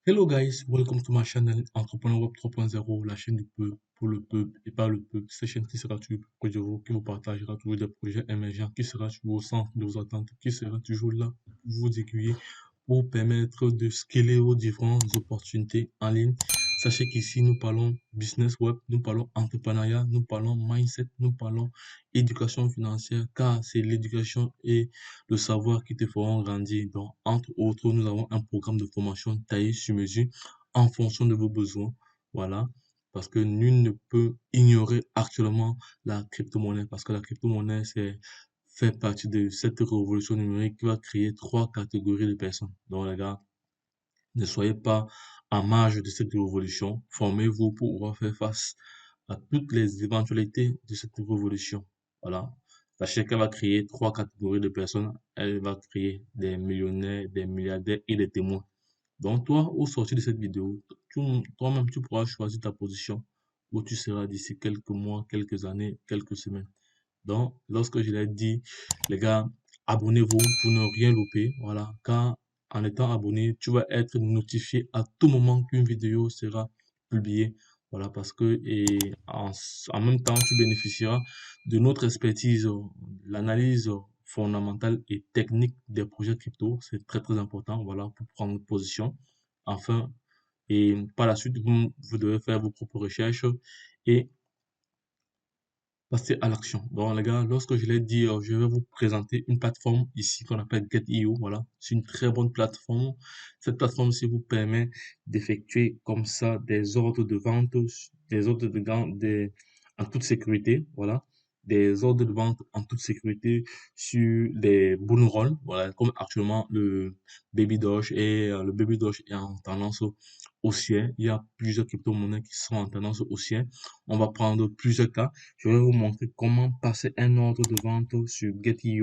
Hello guys, welcome to my channel Entrepreneur Web 3.0, la chaîne du peuple, pour le peuple et par le peuple. Cette chaîne qui sera toujours près de vous, qui vous partagera toujours des projets émergents, qui sera toujours au centre de vos attentes, qui sera toujours là pour vous aiguiller, pour vous permettre de scaler vos différentes opportunités en ligne. Sachez qu'ici, nous parlons business web, nous parlons entrepreneuriat, nous parlons mindset, nous parlons éducation financière, car c'est l'éducation et le savoir qui te feront grandir. Donc, entre autres, nous avons un programme de formation taillé sur mesure en fonction de vos besoins. Voilà. Parce que nul ne peut ignorer actuellement la crypto-monnaie. Parce que la crypto-monnaie, c'est fait partie de cette révolution numérique qui va créer trois catégories de personnes. Donc, les gars, ne soyez pas en marge de cette révolution. Formez-vous pour pouvoir faire face à toutes les éventualités de cette révolution. Voilà. Sachez qu'elle va créer trois catégories de personnes. Elle va créer des millionnaires, des milliardaires et des témoins. Donc, toi, au sortir de cette vidéo, toi-même, tu pourras choisir ta position où tu seras d'ici quelques mois, quelques années, quelques semaines. Donc, lorsque je l'ai dit, les gars, abonnez-vous pour ne rien louper. Voilà, car en étant abonné, tu vas être notifié à tout moment qu'une vidéo sera publiée. Voilà, parce que en même temps, tu bénéficieras de notre expertise, l'analyse fondamentale et technique des projets crypto. C'est très, très important, voilà, pour prendre position. Enfin, et par la suite, vous devez faire vos propres recherches et passer à l'action. Donc, les gars, lorsque je l'ai dit, je vais vous présenter une plateforme ici qu'on appelle Get.io. Voilà. C'est une très bonne plateforme. Cette plateforme-ci vous permet d'effectuer comme ça des ordres de vente, des ordres de vente en toute sécurité. Voilà. Des ordres de vente en toute sécurité sur des bull voilà, comme actuellement Baby Doge le Baby Doge est en tendance haussière. Il y a plusieurs crypto-monnaies qui sont en tendance haussière. On va prendre plusieurs cas. Je vais vous montrer comment passer un ordre de vente sur Get.io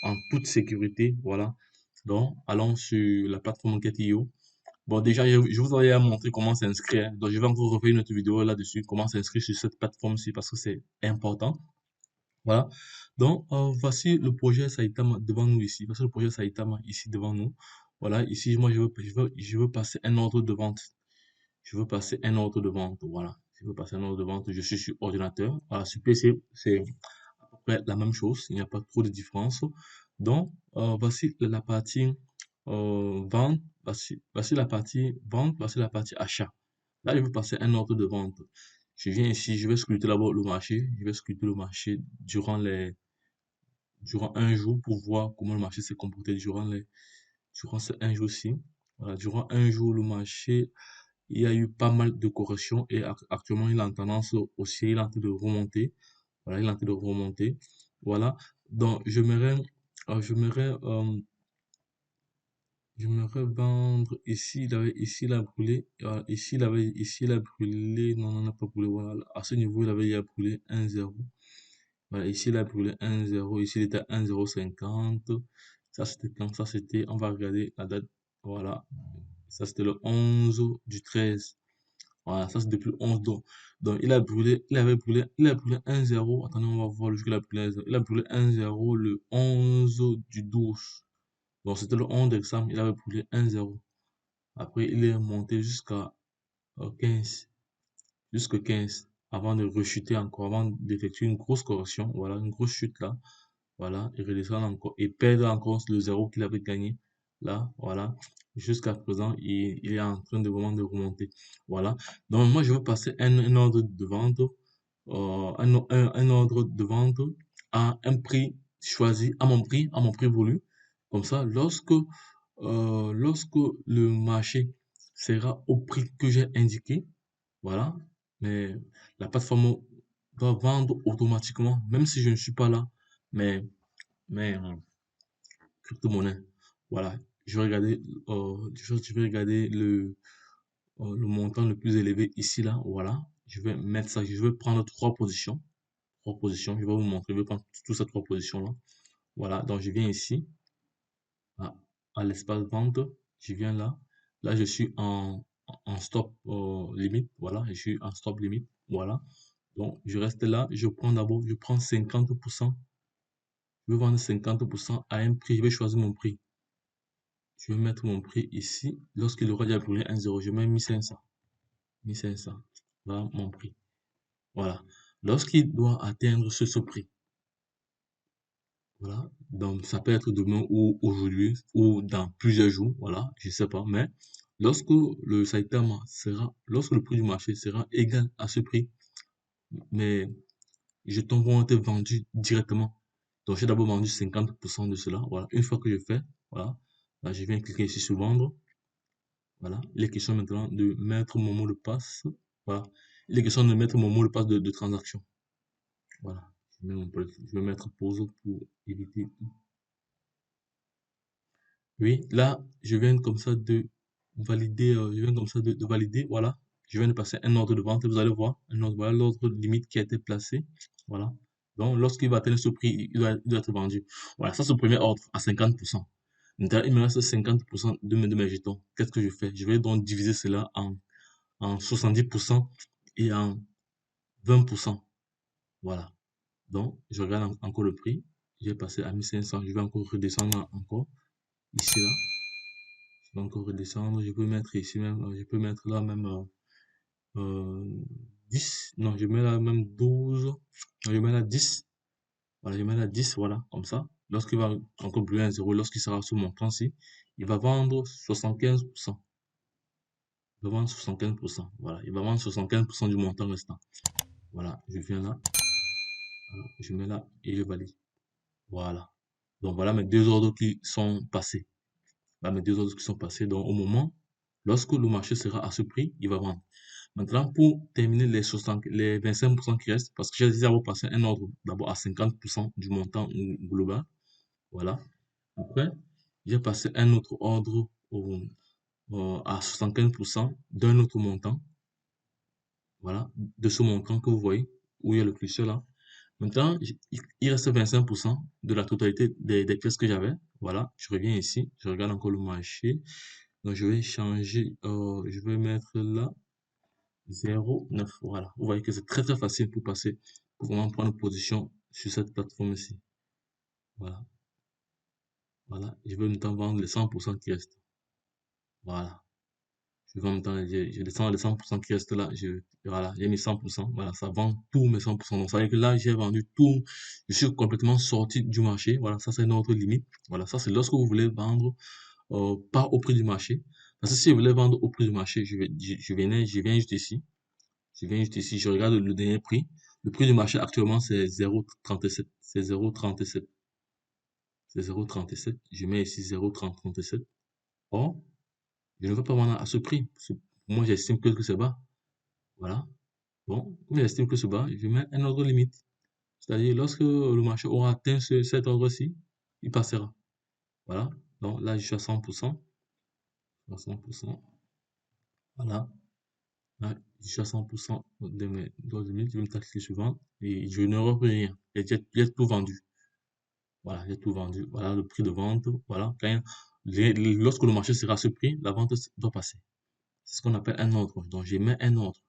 en toute sécurité. Voilà. Donc, allons sur la plateforme Get.io. Bon, déjà, je vous aurais montré comment s'inscrire. Donc, je vais encore refaire une autre vidéo là-dessus, comment s'inscrire sur cette plateforme-ci parce que c'est important. Voilà. Donc, voici le projet Saitama devant nous ici. Voici le projet Saitama ici devant nous. Voilà. Ici, moi, je veux passer un ordre de vente. Je veux passer un ordre de vente. Voilà. Je veux passer un ordre de vente. Je suis sur ordinateur. Voilà. Sur PC, c'est à peu près la même chose. Il n'y a pas trop de différence. Donc, voici la partie vente. Voici la partie vente. Voici la partie achat. Là, je veux passer un ordre de vente. Je viens ici, je vais scruter d'abord le marché. Je vais scruter le marché durant un jour pour voir comment le marché s'est comporté durant ces un jour-ci. Voilà, durant un jour, le marché, il y a eu pas mal de corrections et actuellement, il est en tendance haussière, il est en train de remonter. Voilà, il est en train de remonter. Voilà. Donc, j'aimerais vendre ici, ici, il a brûlé. Ici, il a brûlé. Non, non, il n'a pas brûlé. Voilà. À ce niveau, il a brûlé 1,0. Voilà, ici, il a brûlé 1,0. Ici, il était à 1,050. Ça, c'était quand? Ça, c'était, on va regarder la date. Voilà. Ça, c'était le 11 du 13. Voilà, ça, c'est depuis le 11. Donc, il a brûlé 1,0. Attendez, on va voir le jour qu'il a brûlé 1,0. Il a brûlé 1,0 le 11 du 12. Donc, c'était le 11 décembre. Il avait brûlé 1,0. Après, il est monté jusqu'à 15. Jusqu'à 15. Avant de rechuter encore, avant d'effectuer une grosse correction. Voilà, une grosse chute là. Voilà, et redescendre encore et perdre encore le zéro qu'il avait gagné. Là, voilà. Jusqu'à présent, il est en train de vraiment de remonter. Voilà. Donc, moi, je veux passer un ordre de vente, un ordre de vente à un prix choisi, à mon prix voulu. Comme ça, lorsque le marché sera au prix que j'ai indiqué, voilà, mais la plateforme va vendre automatiquement, même si je ne suis pas là. Mais crypto-monnaie. Voilà. Je vais regarder le montant le plus élevé ici, là. Voilà. Je vais mettre ça. Je vais prendre trois positions. Trois positions. Je vais vous montrer. Je vais prendre toutes ces trois positions-là. Voilà. Donc, je viens ici, à, à l'espace vente. Je viens là. Là, je suis en stop limite. Voilà. Je suis en stop limite. Voilà. Donc, je reste là. Je prends 50%. Je vais vendre 50% à un prix. Je vais choisir mon prix. Je vais mettre mon prix ici. Lorsqu'il aura déjà brûlé 1,0, je mets 1500. 1500. Voilà mon prix. Voilà. Lorsqu'il doit atteindre ce prix, voilà. Donc, ça peut être demain ou aujourd'hui ou dans plusieurs jours. Voilà. Je sais pas. Mais lorsque lorsque le prix du marché sera égal à ce prix, mes jetons vont être vendus directement. Donc, j'ai d'abord vendu 50% de cela. Voilà. Une fois que je fais, voilà. Là, je viens cliquer ici sur vendre. Voilà. Il est question maintenant de mettre mon mot de passe. Voilà. Il est question de mettre mon mot de passe de transaction. Voilà. Je vais mettre pause pour éviter. Oui, là, je viens comme ça de valider, je viens comme ça de valider, voilà. Je viens de passer un ordre de vente, vous allez voir, un ordre, voilà l'ordre limite qui a été placé, voilà. Donc, lorsqu'il va atteindre ce prix, il doit être vendu. Voilà, ça c'est le premier ordre à 50%. Maintenant, il me reste 50% de mes jetons. Qu'est-ce que je fais? Je vais donc diviser cela en 70% et en 20%. Voilà. Donc, je regarde encore le prix. J'ai passé à 1500. Je vais encore redescendre encore. Ici, là. Je vais encore redescendre. Je peux mettre ici même. Je peux mettre là même euh, 10. Non, je mets là même 12. Non, je mets là 10. Voilà, je mets là 10. Voilà, comme ça. Lorsqu'il va encore brûler un zéro, lorsqu'il sera sur mon temps-ci, il va vendre 75%. Il va vendre 75%. Voilà, il va vendre 75% du montant restant. Voilà, je viens là. Voilà, je mets là et je valide. Voilà. Donc voilà mes deux ordres qui sont passés. Là, mes deux ordres qui sont passés. Donc au moment, lorsque le marché sera à ce prix, il va vendre. Maintenant, pour terminer les 25% qui restent, parce que j'ai déjà passé un ordre d'abord à 50% du montant global. Voilà. Après, j'ai passé un autre ordre à 75% d'un autre montant. Voilà. De ce montant que vous voyez, où il y a le curseur là. Maintenant, il reste 25% de la totalité des pièces que j'avais. Voilà, je reviens ici, je regarde encore le marché. Donc, je vais changer, je vais mettre là 0,9. Voilà, vous voyez que c'est très très facile pour passer, pour vraiment prendre position sur cette plateforme-ci. Voilà, voilà, je vais maintenant vendre les 100% qui restent. Voilà. Je vais en même temps, je descends les 100% qui restent là. Voilà, j'ai mis 100%. Voilà, ça vend tous mes 100%. Donc, ça veut dire que là, j'ai vendu tout. Je suis complètement sorti du marché. Voilà, ça, c'est notre limite. Voilà, ça, c'est lorsque vous voulez vendre pas au prix du marché. Parce que si vous voulez vendre au prix du marché, je viens juste ici. Je viens juste ici, je regarde le dernier prix. Le prix du marché actuellement, c'est 0,37. C'est 0,37. C'est 0,37. Je mets ici 0,37. Or, je ne veux pas vendre à ce prix. Moi, j'estime que c'est bas. Voilà. Bon, comme j'estime que c'est bas, je mets un ordre limite. C'est-à-dire, lorsque le marché aura atteint cet ordre-ci, il passera. Voilà. Donc là, je suis à 100%. À 100%. Voilà. Là, je suis à 100% de mes ordres limites. Je vais me taxer suivant et je ne repris rien. J'ai tout vendu. Voilà, j'ai tout vendu. Voilà le prix de vente. Voilà. Lorsque le marché sera à ce prix, la vente doit passer. C'est ce qu'on appelle un ordre. Donc, je mets un ordre.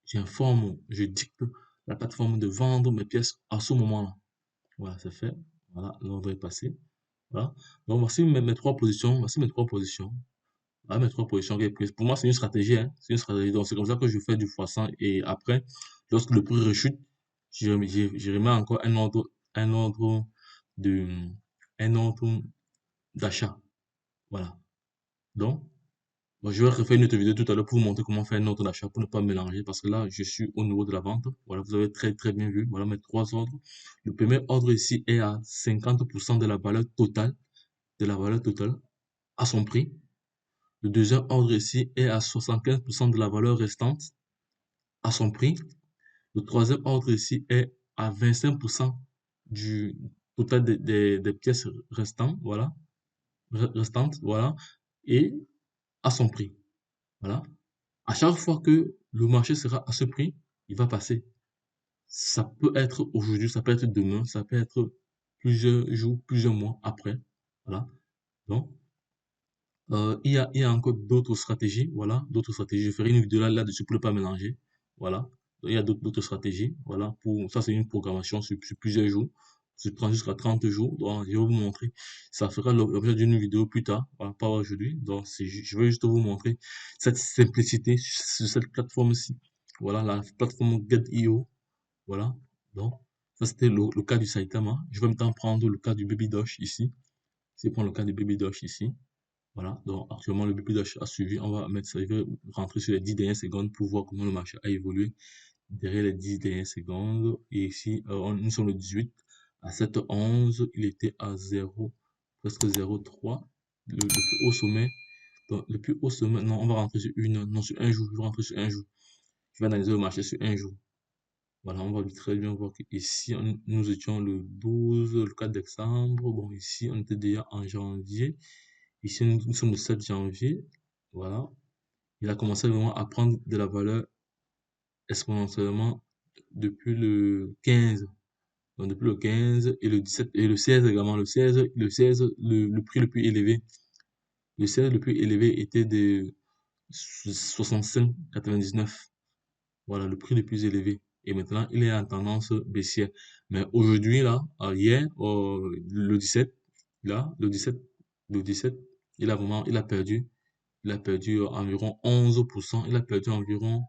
J'informe, je dicte la plateforme de vendre mes pièces à ce moment-là. Voilà, c'est fait. Voilà, l'ordre est passé. Voilà. Donc, voici mes trois positions. Voici mes trois positions. Voilà mes trois positions que j'ai prises. Pour moi, c'est une stratégie, hein. C'est une stratégie. Donc, c'est comme ça que je fais du x100. Et après, lorsque le prix rechute, je remets encore un ordre de, un ordre d'achat. Voilà. Donc, bon, je vais refaire une autre vidéo tout à l'heure pour vous montrer comment faire un ordre d'achat pour ne pas mélanger parce que là, je suis au niveau de la vente. Voilà, vous avez très très bien vu. Voilà mes trois ordres. Le premier ordre ici est à 50% de la valeur totale à son prix. Le deuxième ordre ici est à 75% de la valeur restante à son prix. Le troisième ordre ici est à 25% du total des pièces restantes, voilà, restantes, voilà, et à son prix. Voilà. À chaque fois que le marché sera à ce prix, il va passer. Ça peut être aujourd'hui, ça peut être demain, ça peut être plusieurs jours, plusieurs mois après. Voilà. Donc, il y a encore d'autres stratégies. Voilà. D'autres stratégies. Je ferai une vidéo là-dessus pour ne pas mélanger. Voilà. Donc, il y a d'autres stratégies. Voilà. Ça, c'est une programmation sur plusieurs jours. Ça prend jusqu'à 30 jours. Donc, je vais vous montrer. Ça fera l'objet d'une vidéo plus tard, voilà, pas aujourd'hui. Donc, je veux juste vous montrer cette simplicité sur cette plateforme-ci. Voilà, la plateforme Get.io. Voilà. Donc, ça, c'était le cas du Saitama. Je vais maintenant prendre le cas du Baby Dosh ici. Si je prends le cas du Baby Dosh ici. Voilà. Donc, actuellement, le Baby Dosh a suivi. On va mettre ça. Je vais rentrer sur les 10 dernières secondes pour voir comment le marché a évolué derrière les 10 dernières secondes. Et ici, nous sommes le 18. À 7h11, il était à 0, presque 0,3. Le plus haut sommet. Donc, le plus haut sommet, non, on va rentrer sur non, sur un jour. Je vais rentrer sur un jour. Je vais analyser le marché sur un jour. Voilà, on va très bien voir qu'ici, nous étions le 12, le 4 décembre. Bon, ici, on était déjà en janvier. Ici, nous sommes le 7 janvier. Voilà. Il a commencé vraiment à prendre de la valeur exponentiellement depuis le 15. Donc, depuis le 15 et le 17 et le 16 également. Le prix le plus élevé. Le 16 le plus élevé était de 65,99. Voilà, le prix le plus élevé. Et maintenant, il est en tendance baissière. Mais aujourd'hui, là, hier, le 17, là, le 17, il a perdu environ 11%. Il a perdu environ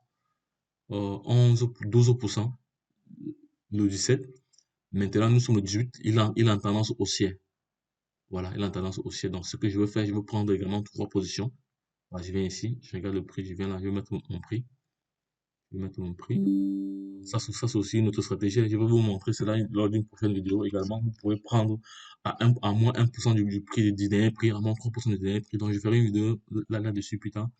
12% le 17. Maintenant, nous sommes le 18. Il est en tendance haussière. Voilà, il est en tendance haussière. Donc, ce que je vais faire, je vais prendre également trois positions. Voilà, je viens ici, je regarde le prix, je viens là, je vais mettre mon prix. Je vais mettre mon prix. Ça c'est aussi une autre stratégie. Je vais vous montrer cela lors d'une prochaine vidéo également. Vous pouvez prendre à moins 1% du prix du dernier prix, à moins 3% du dernier prix. Donc, je ferai une vidéo là-dessus plus tard.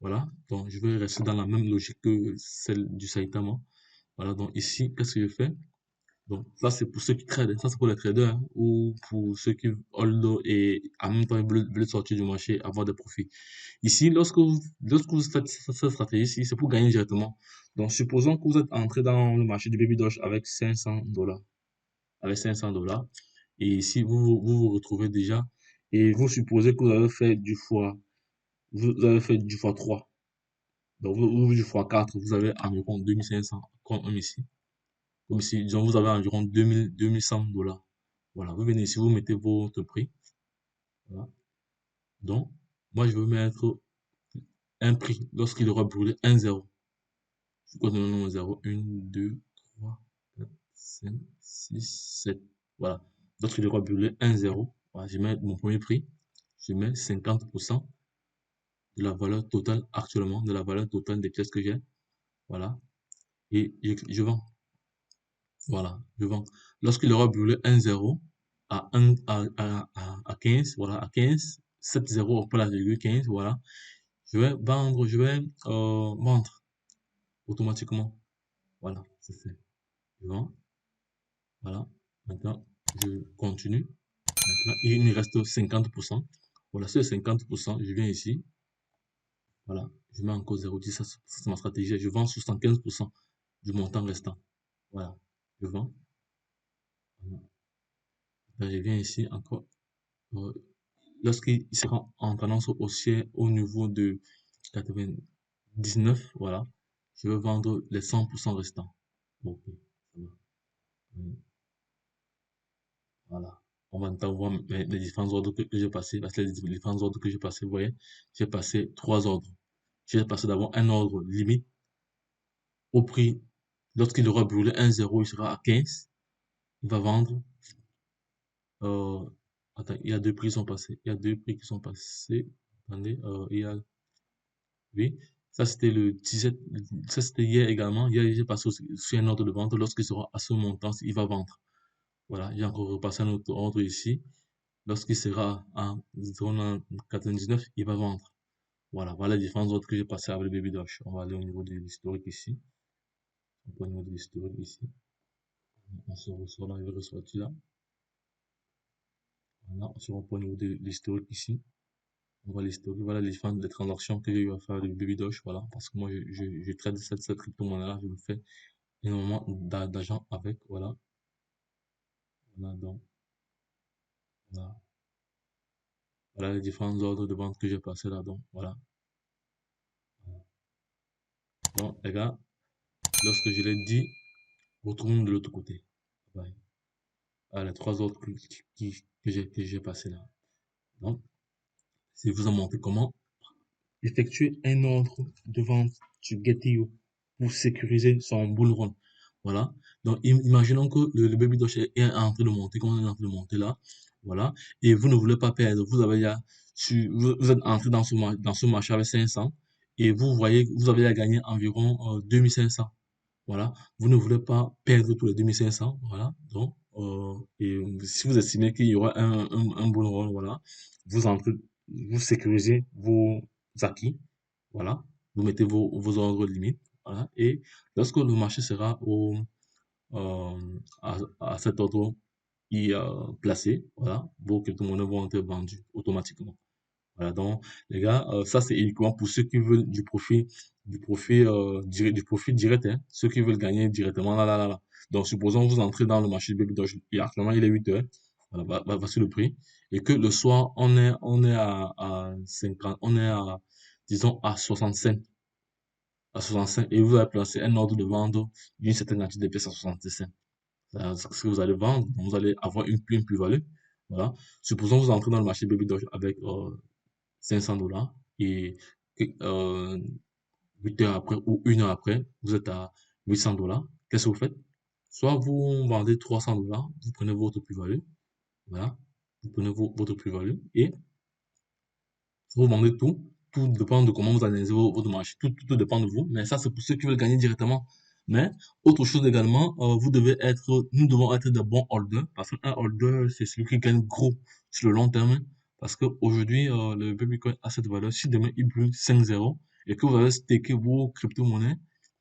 Voilà. Donc, je vais rester dans la même logique que celle du Saitama. Voilà. Donc, ici, qu'est-ce que je fais? Donc, ça, c'est pour ceux qui tradent. Ça, c'est pour les traders, hein, ou pour ceux qui hold et en même temps, ils veulent sortir du marché, avoir des profits. Ici, lorsque vous faites cette stratégie-ci, c'est pour gagner directement. Donc, supposons que vous êtes entré dans le marché du Baby Doge avec 500 dollars. Avec 500 dollars. Et ici, vous retrouvez déjà. Et vous supposez que vous avez fait du fois, vous avez fait du fois 3. Donc, vous du fois 4, vous avez environ 2500, comme ici. Comme ici, disons, vous avez environ 2100 dollars. Voilà. Vous venez ici, vous mettez votre prix. Voilà. Donc, moi, je veux mettre un prix lorsqu'il aura brûlé 1,0. Je compte le nombre 0, 1, 2, 3, 4, 5, 6, 7. Voilà. Lorsqu'il aura brûlé 1,0, voilà, je mets mon premier prix. Je mets 50% de la valeur totale actuellement, de la valeur totale des pièces que j'ai. Voilà. Et je vends. Voilà. Je vends. Lorsqu'il aura brûlé 1,0 à 1, à 15, voilà, à 15, 7 0 après la virgule 15, voilà. Je vais vendre automatiquement. Voilà, c'est fait. Je vends. Voilà. Maintenant, je continue. Maintenant, il me reste 50%. Voilà, sur 50%, je viens ici. Voilà. Je mets encore 0,10. Ça, c'est ma stratégie. Je vends 75% du montant restant. Voilà. Je vends. Voilà. Là, je viens ici encore. Euh, Lorsqu'il sera en tendance haussière au niveau de 99, voilà, je vais vendre les 100% restants. Ok, ça va. Voilà. On va notamment voir les différents ordres que j'ai passés. Parce que les différents ordres que j'ai passés, vous voyez, j'ai passé trois ordres. J'ai passé d'abord un ordre limite au prix. Lorsqu'il aura brûlé 1,0, il sera à 15. Il va vendre. Euh, attends, il y a deux prix qui sont passés. Il y a deux prix qui sont passés. Attendez, oui. Ça, c'était le 17. Ça, c'était hier également. Hier, j'ai passé sur un ordre de vente. Lorsqu'il sera à ce montant, il va vendre. Voilà. J'ai encore repassé un autre ordre ici. Lorsqu'il sera à 0,99, il va vendre. Voilà, voilà les différents ordres que j'ai passés avec le Baby Dosh. On va aller au niveau de l'historique ici. Au niveau de l'historique ici. On se reçoit là, il va ressortir là. Voilà, on se reprend au niveau de l'historique ici. On voit l'historique, voilà les différentes les transactions que j'ai eu à faire avec le Baby Dosh. Voilà, parce que moi, je trade cette crypto-monnaie-là, je me fais énormément d'argent avec. Voilà, voilà, donc, voilà. Voilà les différents ordres de vente que j'ai passés là, donc, voilà. Donc, les gars, lorsque je l'ai dit, retrouvons de l'autre côté. Bye. les trois autres que j'ai passés là. Donc, je vous ai montré comment effectuer un ordre de vente sur Getio pour sécuriser son bull run. Voilà. Donc, imaginons que le baby doge est en train de monter, comme on est en train de monter là. Voilà. Et vous ne voulez pas perdre. Vous avez déjà, vous êtes entré dans ce marché avec 500 et vous voyez, vous avez déjà gagné environ 2500. Voilà. Vous ne voulez pas perdre tous les 2500. Voilà. Donc, et si vous estimez qu'il y aura un bull run, voilà, vous entrez, vous sécurisez vos acquis. Voilà. Vous mettez vos ordres limites. Voilà. Et lorsque le marché sera à cet ordre placé, voilà, vos crypto-monnaies vont être vendues automatiquement. Voilà, donc, les gars, ça, c'est uniquement pour ceux qui veulent du profit direct, hein, ceux qui veulent gagner directement, là, là, là, là. Donc, supposons que vous entrez dans le marché de Baby Doge, et actuellement, il est 8 heures, voilà, voici le prix, et que le soir, on est à 50, on est à, disons, à 65, et vous avez placé un ordre de vente d'une certaine quantité de pièces à 65. Ce que vous allez vendre, vous allez avoir une plus-value, voilà. Supposons que vous entrez dans le marché Baby Doge avec, 500 $ et euh, 8 heures après ou 1 heure après, vous êtes à 800 $. Qu'est-ce que vous faites? Soit vous vendez 300 $, vous prenez votre plus-value, voilà, vous prenez votre plus-value et vous vendez tout. Tout dépend de comment vous analysez votre marché. Tout dépend de vous. Mais ça, c'est pour ceux qui veulent gagner directement. Mais, autre chose également, nous devons être de bons holders. Parce qu'un holder, c'est celui qui gagne gros sur le long terme. Parce qu'aujourd'hui, le Bitcoin a cette valeur. Si demain il brûle 5-0 et que vous avez stacké vos crypto-monnaies,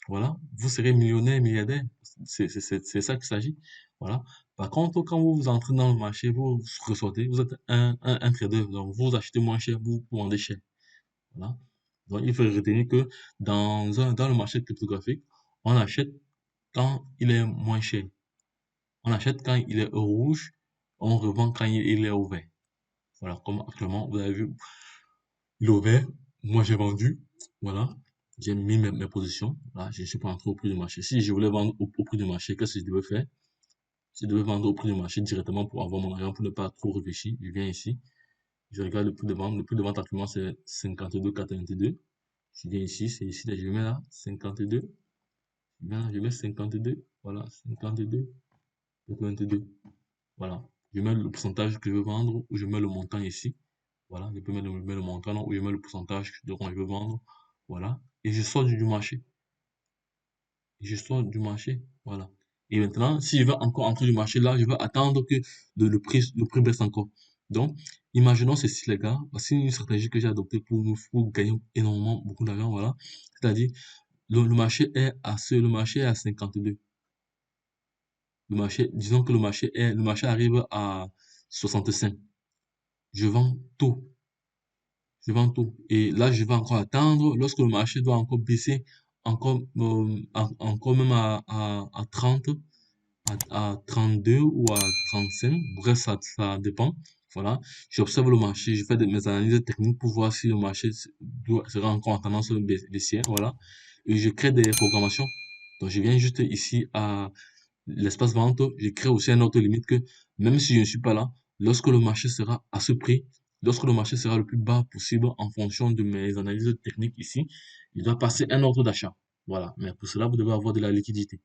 voilà, vous serez millionnaire, milliardaire. C'est ça qu'il s'agit. Voilà. Par contre, quand vous entrez dans le marché, vous ressortez, vous êtes un trader, donc vous achetez moins cher, vous vendez cher. Voilà. Donc, il faut retenir que dans le marché cryptographique, on achète quand il est moins cher. On achète quand il est au rouge, on revend quand il est au vert. Voilà, comme actuellement, vous avez vu, il est au vert, moi j'ai vendu, voilà, j'ai mis mes positions, là, je ne suis pas entré au prix du marché. Si je voulais vendre au prix du marché, qu'est-ce que je devais faire? Je devais vendre au prix du marché directement pour avoir mon argent, pour ne pas trop réfléchir. Je viens ici, je regarde le prix de vente. Le prix de vente actuellement, c'est 52,82. Je viens ici, c'est ici, là, je mets là, 52. Je mets 52. Voilà, 52, 82. Voilà. Je mets le pourcentage que je veux vendre ou je mets le montant ici. Voilà, je peux mettre le montant là, ou je mets le pourcentage de quoi je veux vendre. Voilà. Et je sors du marché. Je sors du marché. Voilà. Et maintenant, si je veux encore entrer du marché là, je vais attendre que le prix baisse encore. Donc, imaginons ceci, les gars. Voici une stratégie que j'ai adoptée pour gagner énormément, beaucoup d'argent. Voilà. C'est-à-dire, le marché est à 52. Le marché, disons que le marché arrive à 65. Je vends tout. Je vends tout. Et là, je vais encore attendre lorsque le marché doit encore baisser, encore même à 30, à 32 ou à 35. Bref, ça dépend. Voilà. J'observe le marché, je fais mes analyses techniques pour voir si le marché sera encore en tendance baissière. Voilà. Et je crée des programmations. Donc, je viens juste ici à l'espace vente, je crée aussi un autre limite que même si je ne suis pas là, lorsque le marché sera à ce prix, lorsque le marché sera le plus bas possible en fonction de mes analyses techniques ici, il doit passer un ordre d'achat. Voilà. Mais pour cela, vous devez avoir de la liquidité.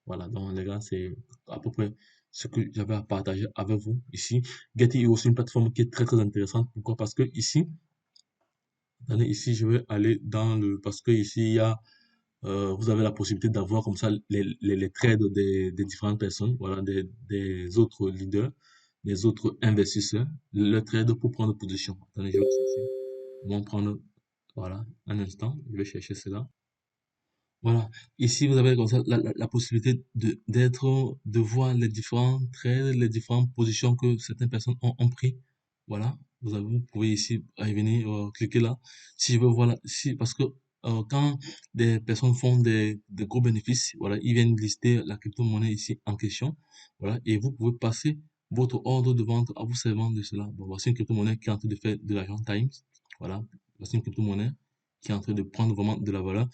Voilà. Donc, les gars, c'est à peu près ce que j'avais à partager avec vous ici. Getty est aussi une plateforme qui est très, très intéressante. Pourquoi? Parce que ici, attendez, ici, je vais aller parce que ici, vous avez la possibilité d'avoir comme ça les trades des différentes personnes, voilà, des autres leaders, des autres investisseurs, le trade pour prendre position. Attendez, je vais chercher. On va prendre, voilà, un instant, je vais chercher cela. Voilà. Ici, vous avez comme ça la possibilité de voir les différents trades, les différentes positions que certaines personnes ont pris. Voilà. Vous pouvez ici venir, cliquer là. Si je veux voir, si, parce que quand des personnes font des gros bénéfices, voilà, ils viennent lister la crypto-monnaie ici en question. Voilà. Et vous pouvez passer votre ordre de vente à vous servant de cela. Bon, voici une crypto-monnaie qui est en train de faire de l'argent Times. Voilà. Voici une crypto-monnaie qui est en train de prendre vraiment de la valeur.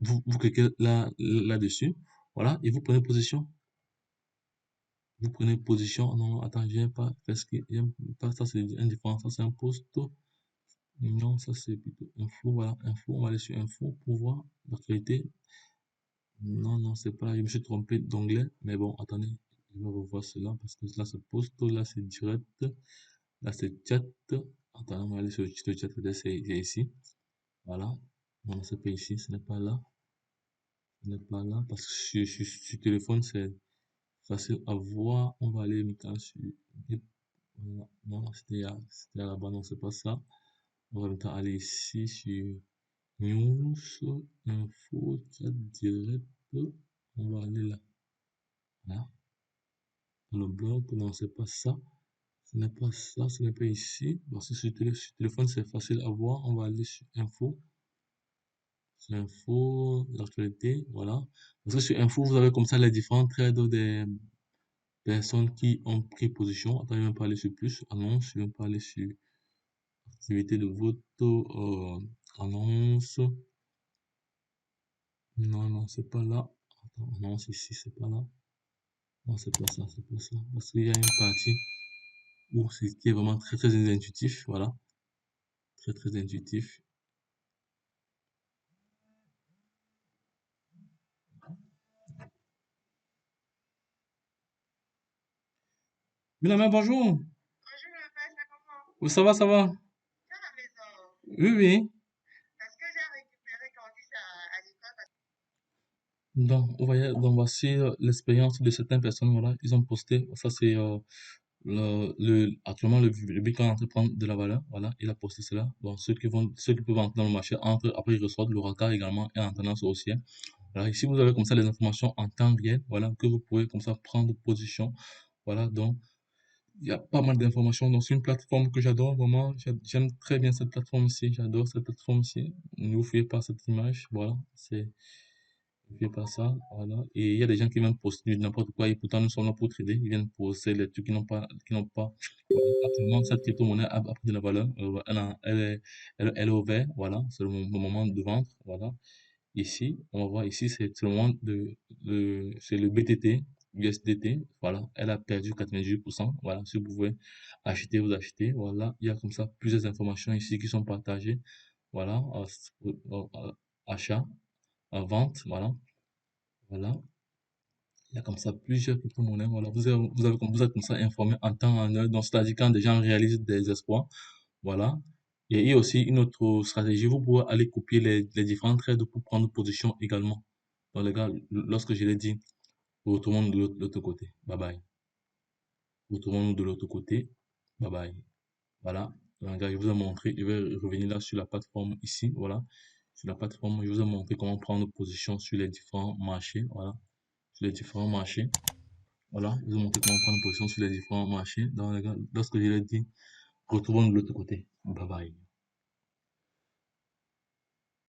Vous cliquez là-dessus, voilà, et vous prenez position. Vous prenez position. Non, attends, je n'aime pas faire ce que j'aime pas. Ça, c'est indifférent. Ça, c'est un post. Non, ça, c'est plutôt info. Voilà, info. On va aller sur info pour voir l'actualité. Non, non, c'est pas là. Je me suis trompé d'onglet. Mais bon, attendez. Je vais revoir cela parce que là, c'est post. Là, c'est direct. Là, c'est chat. Attends, on va aller sur le chat. Peut-être c'est ici. Voilà. Non, c'est pas ici. Ce n'est pas là. Ce n'est pas là. Parce que sur téléphone, c'est facile à voir. On va aller maintenant sur. Voilà. Non, c'était là-bas. Non, c'est pas ça. On va maintenant aller ici sur news, info, chat direct. On va aller là. Là. Dans le blog. Non, c'est pas ça. Ce n'est pas ça. Ce n'est pas ici. Parce que sur téléphone, c'est facile à voir. On va aller sur info. Sur info, l'actualité. Voilà. Parce que sur info, vous avez comme ça les différents threads des personnes qui ont pris position. Attends, je vais pas aller sur plus. Annonce. Je vais pas aller sur activité de vote. Annonce. Non, non, c'est pas là. Attends, annonce ici, c'est pas là. Non, c'est pas ça, c'est pas ça. Parce qu'il y a une partie où c'est qui est vraiment très très intuitif. Voilà. Très très intuitif. Mais bonjour. Oui, ça va, ça va. Oui, oui. Donc voici l'expérience de certaines personnes. Voilà, ils ont posté. Ça, c'est actuellement le Bitcoin est en train de prendre de la valeur. Voilà, il a posté cela. Bon, ceux qui peuvent entrer dans le marché entrent. Après, ils reçoivent le retard également et en tendance haussière. Voilà, ici, vous avez comme ça les informations en temps réel. Voilà, que vous pouvez comme ça prendre position. Voilà, donc il y a pas mal d'informations. Donc, c'est une plateforme que j'adore vraiment. J'aime très bien cette plateforme-ci. J'adore cette plateforme-ci. Ne vous fiez pas à cette image. Voilà, ne fiez pas à ça. Voilà. Et il y a des gens qui viennent poster du n'importe quoi et pourtant nous sommes là pour trader. Ils viennent poster les trucs qui n'ont pas. Voilà. Actuellement, cette crypto-monnaie a pris de la valeur. Elle est au vert. Voilà. C'est le moment de vendre. Voilà. Ici, on va voir ici, c'est le moment c'est le BTT, USDT. Voilà, elle a perdu 98%. Voilà, si vous pouvez acheter, vous achetez. Voilà, il y a comme ça plusieurs informations ici qui sont partagées. Voilà, achat, vente. Voilà, voilà. Il y a comme ça plusieurs crypto-monnaies. Voilà, vous êtes comme ça informé en temps en heure. Donc, c'est-à-dire quand des gens réalisent des exploits. Voilà. Et il y a aussi une autre stratégie. Vous pouvez aller copier les différents trades pour prendre position également. Donc, les gars, lorsque je l'ai dit, retournons de l'autre côté. Bye bye. Retournons de l'autre côté. Bye bye. Voilà. Donc, les gars, je vous ai montré. Je vais revenir là sur la plateforme ici. Voilà. Sur la plateforme, je vous ai montré comment prendre position sur les différents marchés. Voilà. Sur les différents marchés. Voilà. Je vous ai montré comment prendre position sur les différents marchés. Donc, les gars, lorsque je l'ai dit, retournons de l'autre côté. Bye bye.